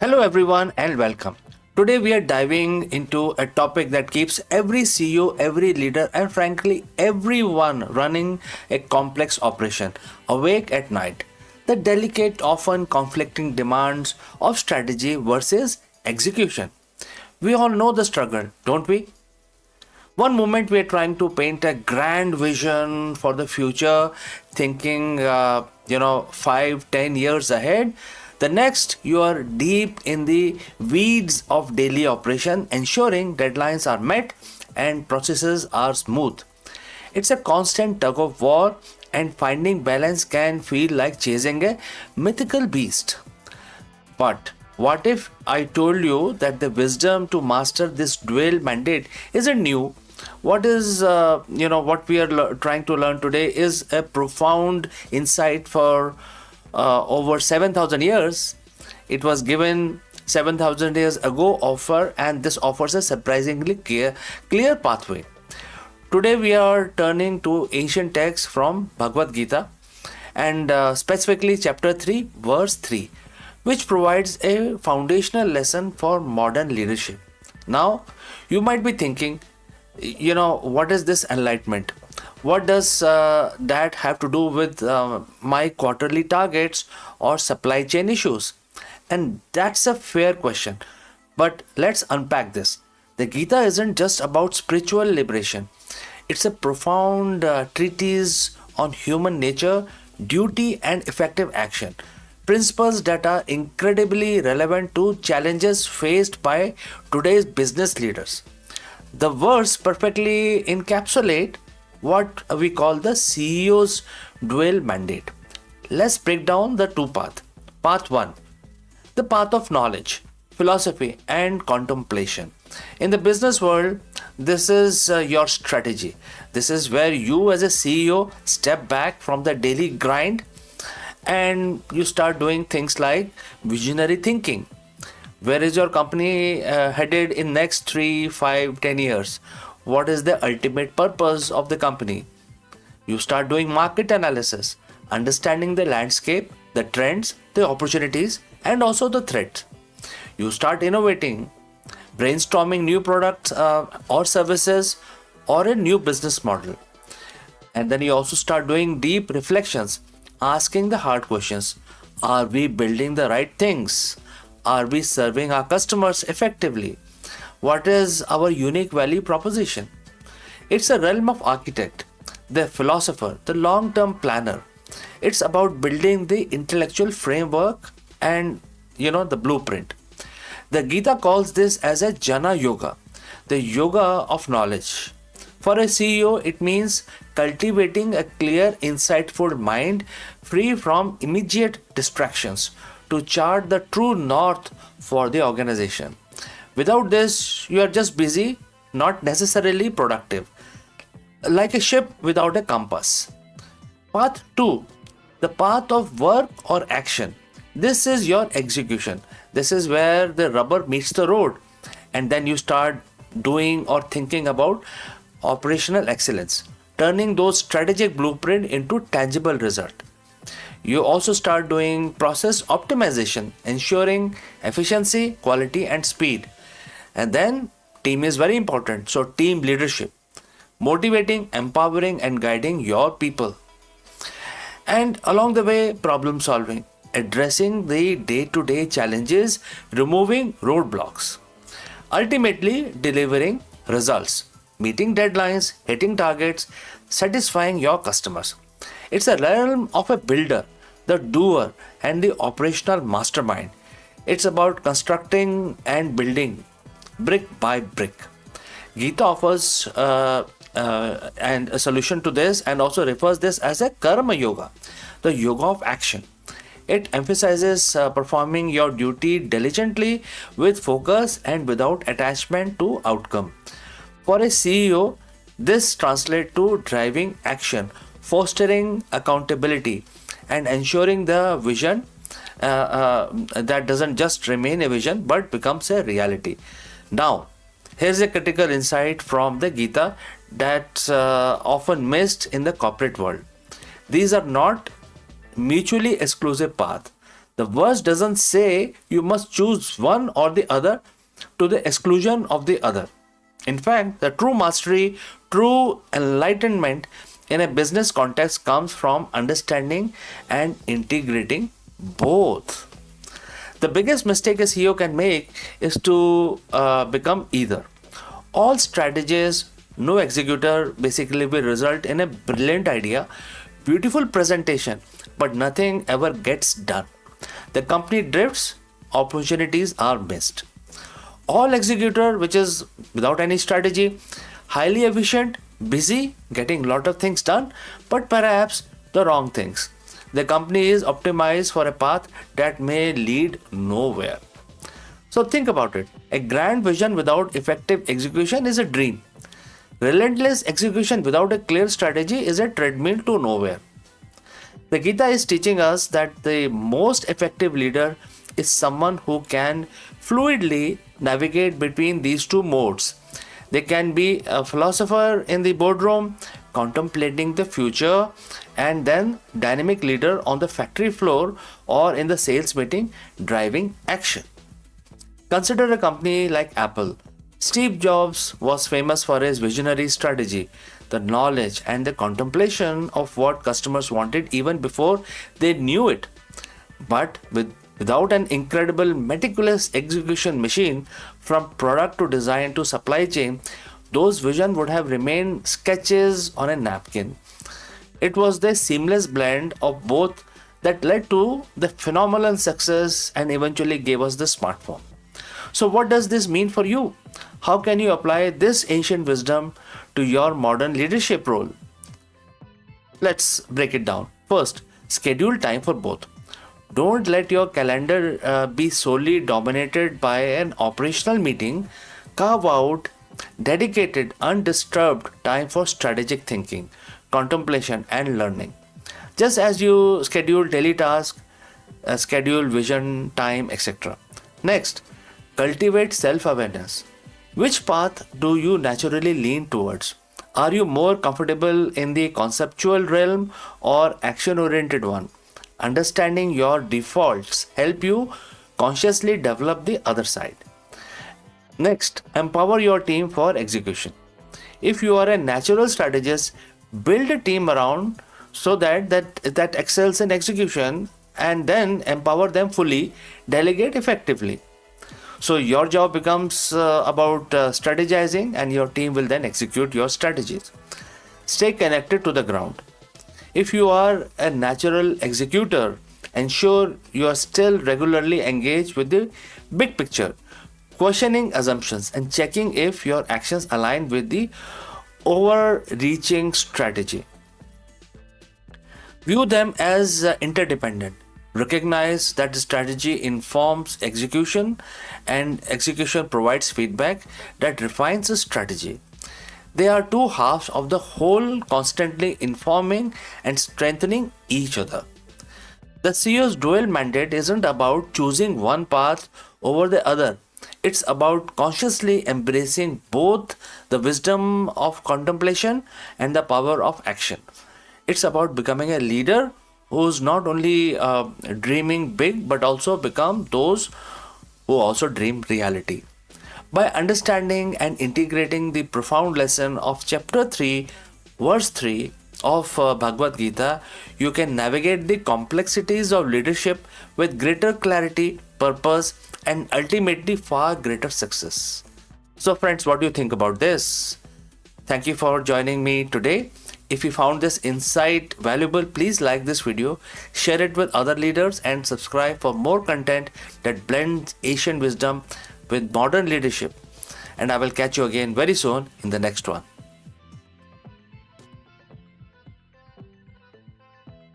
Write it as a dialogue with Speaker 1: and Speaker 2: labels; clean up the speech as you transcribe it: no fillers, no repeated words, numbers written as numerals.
Speaker 1: Hello, everyone, and welcome. Today, we are diving into a topic that keeps every CEO, every leader, and frankly, everyone running a complex operation awake at night. The delicate, often conflicting demands of strategy versus execution. We all know the struggle, don't we? One moment we are trying to paint a grand vision for the future, thinking, 5, 10 years ahead. The next, you are deep in the weeds of daily operation, ensuring deadlines are met and processes are smooth. It's a constant tug of war, and finding balance can feel like chasing a mythical beast. But what if I told you that the wisdom to master this dual mandate isn't new? What we are trying to learn today is a profound insight for over 7,000 years. It was given 7,000 years ago offer, and this offers a surprisingly clear pathway. Today we are turning to ancient texts from Bhagavad Gita, and specifically chapter 3 verse 3, which provides a foundational lesson for modern leadership. Now you might be thinking, what is this enlightenment? What does that have to do with my quarterly targets or supply chain issues? And that's a fair question. But let's unpack this. The Gita isn't just about spiritual liberation, it's a profound treatise on human nature, duty, and effective action. Principles that are incredibly relevant to challenges faced by today's business leaders. The verse perfectly encapsulate what we call the CEO's dual mandate. Let's break down the two paths. Path 1, the path of knowledge, philosophy, and contemplation. In the business world, this is your strategy. This is where you, as a CEO, step back from the daily grind and you start doing things like visionary thinking. Where is your company headed in next 3, 5, 10 years? What is the ultimate purpose of the company? You start doing market analysis, understanding the landscape, the trends, the opportunities, and also the threats. You start innovating, brainstorming new products or services or a new business model. And then you also start doing deep reflections, asking the hard questions. Are we building the right things? Are we serving our customers effectively? What is our unique value proposition? It's a realm of architect, the philosopher, the long-term planner. It's about building the intellectual framework and the blueprint. The Gita calls this as a Jnana Yoga, the yoga of knowledge. For a CEO, it means cultivating a clear, insightful mind free from immediate distractions to chart the true north for the organization. Without this, you are just busy, not necessarily productive, like a ship without a compass. Path 2, the path of work or action. This is your execution. This is where the rubber meets the road, and then you start doing or thinking about operational excellence, turning those strategic blueprint into tangible result. You also start doing process optimization, ensuring efficiency, quality, and speed. And then team is very important. So team leadership, motivating, empowering, and guiding your people. And along the way, problem solving, addressing the day-to-day challenges, removing roadblocks. Ultimately, delivering results, meeting deadlines, hitting targets, satisfying your customers. It's a realm of a builder, the doer, and the operational mastermind. It's about constructing and building brick by brick. Gita offers and a solution to this and also refers this as a karma yoga, the yoga of action. It emphasizes performing your duty diligently with focus and without attachment to outcome. For a CEO, this translates to driving action, fostering accountability, and ensuring the vision that doesn't just remain a vision but becomes a reality. Now, here's a critical insight from the Gita that's often missed in the corporate world. These are not mutually exclusive paths. The verse doesn't say you must choose one or the other to the exclusion of the other. In fact, the true mastery, true enlightenment in a business context comes from understanding and integrating both. The biggest mistake a CEO can make is to become either. All strategies, no executor basically will result in a brilliant idea, beautiful presentation, but nothing ever gets done. The company drifts, opportunities are missed. All executor, which is without any strategy, highly efficient, busy, getting lot of things done, but perhaps the wrong things. The company is optimized for a path that may lead nowhere. So think about it. A grand vision without effective execution is a dream. Relentless execution without a clear strategy is a treadmill to nowhere. The Gita is teaching us that the most effective leader is someone who can fluidly navigate between these two modes. They can be a philosopher in the boardroom, contemplating the future, and then dynamic leader on the factory floor or in the sales meeting, driving action. Consider a company like Apple. Steve Jobs was famous for his visionary strategy, the knowledge and the contemplation of what customers wanted even before they knew it. But without an incredible meticulous execution machine from product to design to supply chain, those visions would have remained sketches on a napkin. It was the seamless blend of both that led to the phenomenal success and eventually gave us the smartphone. So, what does this mean for you? How can you apply this ancient wisdom to your modern leadership role? Let's break it down. First, schedule time for both. Don't let your calendar be solely dominated by an operational meeting. Carve out dedicated, undisturbed time for strategic thinking, contemplation, and learning. Just as you schedule daily tasks, schedule vision time, etc. Next, cultivate self awareness. Which path do you naturally lean towards? Are you more comfortable in the conceptual realm or action oriented one? Understanding your defaults help you consciously develop the other side. Next, empower your team for execution. If you are a natural strategist, build a team around so that excels in execution, and then empower them fully, delegate effectively. So your job becomes about strategizing, and your team will then execute your strategies. Stay connected to the ground. If you are a natural executor, ensure you are still regularly engaged with the big picture, questioning assumptions and checking if your actions align with the overreaching strategy. View them as interdependent. Recognize that the strategy informs execution and execution provides feedback that refines the strategy. They are two halves of the whole, constantly informing and strengthening each other. The CEO's dual mandate isn't about choosing one path over the other. It's about consciously embracing both the wisdom of contemplation and the power of action. It's about becoming a leader who's not only dreaming big but also become those who also dream reality. By understanding and integrating the profound lesson of chapter 3, verse 3 of Bhagavad Gita, you can navigate the complexities of leadership with greater clarity, purpose, and ultimately far greater success. So, friends, what do you think about this? Thank you for joining me today. If you found this insight valuable, please like this video, share it with other leaders, and subscribe for more content that blends Asian wisdom with modern leadership. And I will catch you again very soon in the next one.